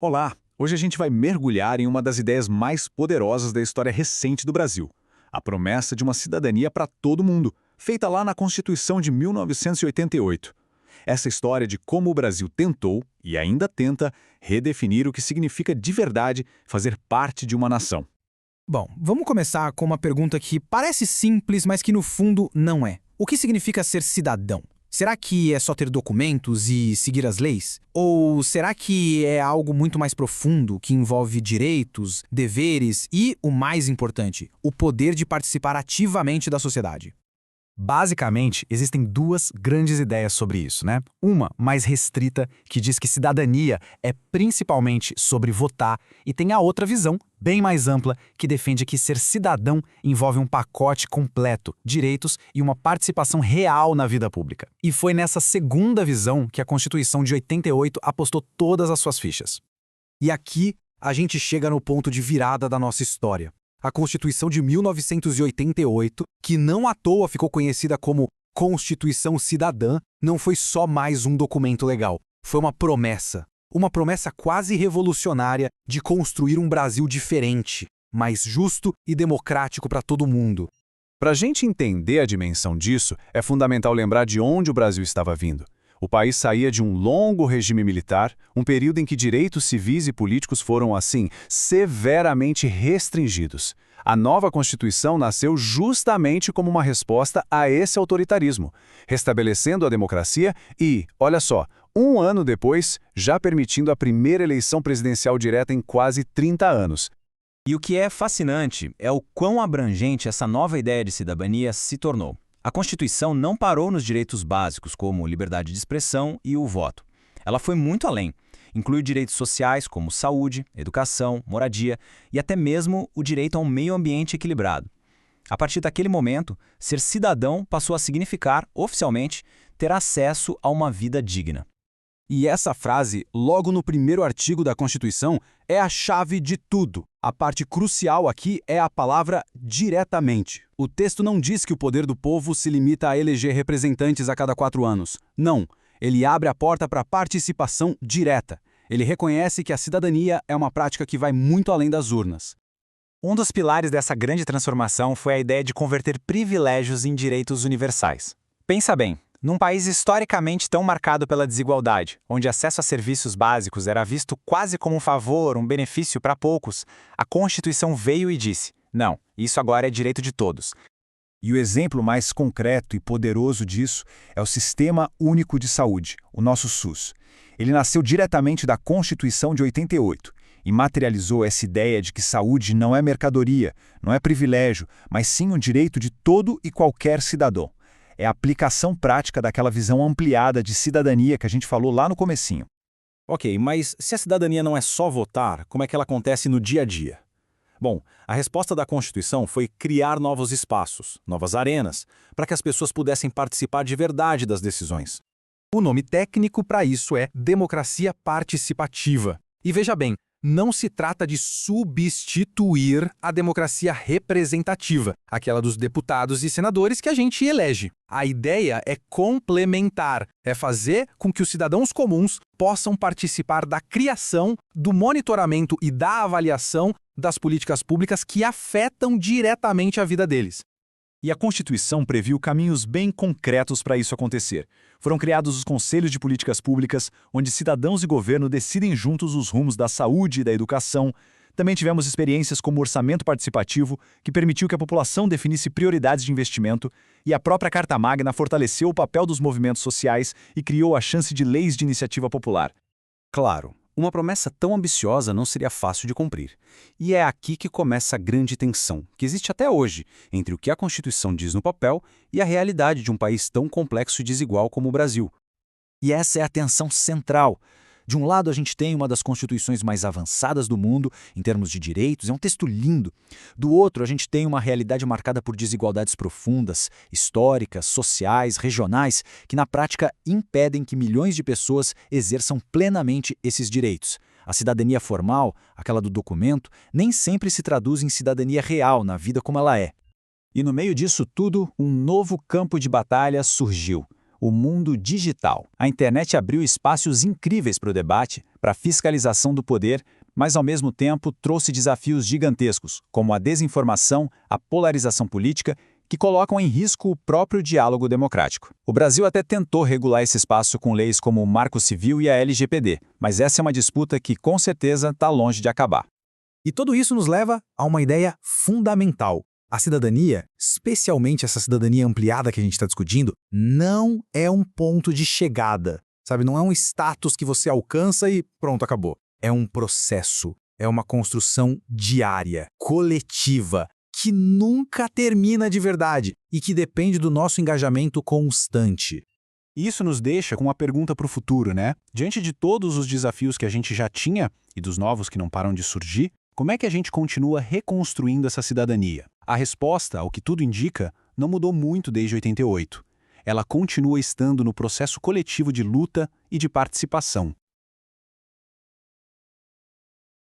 Olá! Hoje a gente vai mergulhar em uma das ideias mais poderosas da história recente do Brasil. A promessa de uma cidadania para todo mundo, feita lá na Constituição de 1988. Essa história de como o Brasil tentou, e ainda tenta, redefinir o que significa de verdade fazer parte de uma nação. Bom, vamos começar com uma pergunta que parece simples, mas que no fundo não é. O que significa ser cidadão? Será que é só ter documentos e seguir as leis? Ou será que é algo muito mais profundo, que envolve direitos, deveres e, o mais importante, o poder de participar ativamente da sociedade? Basicamente, existem duas grandes ideias sobre isso, né? Uma, mais restrita, que diz que cidadania é principalmente sobre votar, e tem a outra visão, bem mais ampla, que defende que ser cidadão envolve um pacote completo, direitos e uma participação real na vida pública. E foi nessa segunda visão que a Constituição de 88 apostou todas as suas fichas. E aqui a gente chega no ponto de virada da nossa história. A Constituição de 1988, que não à toa ficou conhecida como Constituição Cidadã, não foi só mais um documento legal. Foi uma promessa. Uma promessa quase revolucionária de construir um Brasil diferente, mais justo e democrático para todo mundo. Para a gente entender a dimensão disso, é fundamental lembrar de onde o Brasil estava vindo. O país saía de um longo regime militar, um período em que direitos civis e políticos foram, assim, severamente restringidos. A nova Constituição nasceu justamente como uma resposta a esse autoritarismo, restabelecendo a democracia e, olha só, um ano depois, já permitindo a primeira eleição presidencial direta em quase 30 anos. E o que é fascinante é o quão abrangente essa nova ideia de cidadania se tornou. A Constituição não parou nos direitos básicos, como liberdade de expressão e o voto. Ela foi muito além. Inclui direitos sociais, como saúde, educação, moradia e até mesmo o direito a um meio ambiente equilibrado. A partir daquele momento, ser cidadão passou a significar, oficialmente, ter acesso a uma vida digna. E essa frase, logo no primeiro artigo da Constituição, é a chave de tudo. A parte crucial aqui é a palavra diretamente. O texto não diz que o poder do povo se limita a eleger representantes a cada 4 anos. Não. Ele abre a porta para a participação direta. Ele reconhece que a cidadania é uma prática que vai muito além das urnas. Um dos pilares dessa grande transformação foi a ideia de converter privilégios em direitos universais. Pensa bem. Num país historicamente tão marcado pela desigualdade, onde acesso a serviços básicos era visto quase como um favor, um benefício para poucos, a Constituição veio e disse: não, isso agora é direito de todos. E o exemplo mais concreto e poderoso disso é o Sistema Único de Saúde, o nosso SUS. Ele nasceu diretamente da Constituição de 88 e materializou essa ideia de que saúde não é mercadoria, não é privilégio, mas sim um direito de todo e qualquer cidadão. É a aplicação prática daquela visão ampliada de cidadania que a gente falou lá no comecinho. Ok, mas se a cidadania não é só votar, como é que ela acontece no dia a dia? Bom, a resposta da Constituição foi criar novos espaços, novas arenas, para que as pessoas pudessem participar de verdade das decisões. O nome técnico para isso é democracia participativa. E veja bem, não se trata de substituir a democracia representativa, aquela dos deputados e senadores que a gente elege. A ideia é complementar, é fazer com que os cidadãos comuns possam participar da criação, do monitoramento e da avaliação das políticas públicas que afetam diretamente a vida deles. E a Constituição previu caminhos bem concretos para isso acontecer. Foram criados os Conselhos de Políticas Públicas, onde cidadãos e governo decidem juntos os rumos da saúde e da educação. Também tivemos experiências como o orçamento participativo, que permitiu que a população definisse prioridades de investimento, e a própria Carta Magna fortaleceu o papel dos movimentos sociais e criou a chance de leis de iniciativa popular. Claro, uma promessa tão ambiciosa não seria fácil de cumprir. E é aqui que começa a grande tensão, que existe até hoje, entre o que a Constituição diz no papel e a realidade de um país tão complexo e desigual como o Brasil. E essa é a tensão central. De um lado, a gente tem uma das constituições mais avançadas do mundo, em termos de direitos, é um texto lindo. Do outro, a gente tem uma realidade marcada por desigualdades profundas, históricas, sociais, regionais, que na prática impedem que milhões de pessoas exerçam plenamente esses direitos. A cidadania formal, aquela do documento, nem sempre se traduz em cidadania real na vida como ela é. E no meio disso tudo, um novo campo de batalha surgiu: o mundo digital. A internet abriu espaços incríveis para o debate, para a fiscalização do poder, mas ao mesmo tempo trouxe desafios gigantescos, como a desinformação, a polarização política, que colocam em risco o próprio diálogo democrático. O Brasil até tentou regular esse espaço com leis como o Marco Civil e a LGPD, mas essa é uma disputa que com certeza está longe de acabar. E tudo isso nos leva a uma ideia fundamental. A cidadania, especialmente essa cidadania ampliada que a gente está discutindo, não é um ponto de chegada, sabe? Não é um status que você alcança e pronto, acabou. É um processo, é uma construção diária, coletiva, que nunca termina de verdade e que depende do nosso engajamento constante. Isso nos deixa com uma pergunta para o futuro, né? Diante de todos os desafios que a gente já tinha e dos novos que não param de surgir, como é que a gente continua reconstruindo essa cidadania? A resposta, ao que tudo indica, não mudou muito desde 88. Ela continua estando no processo coletivo de luta e de participação.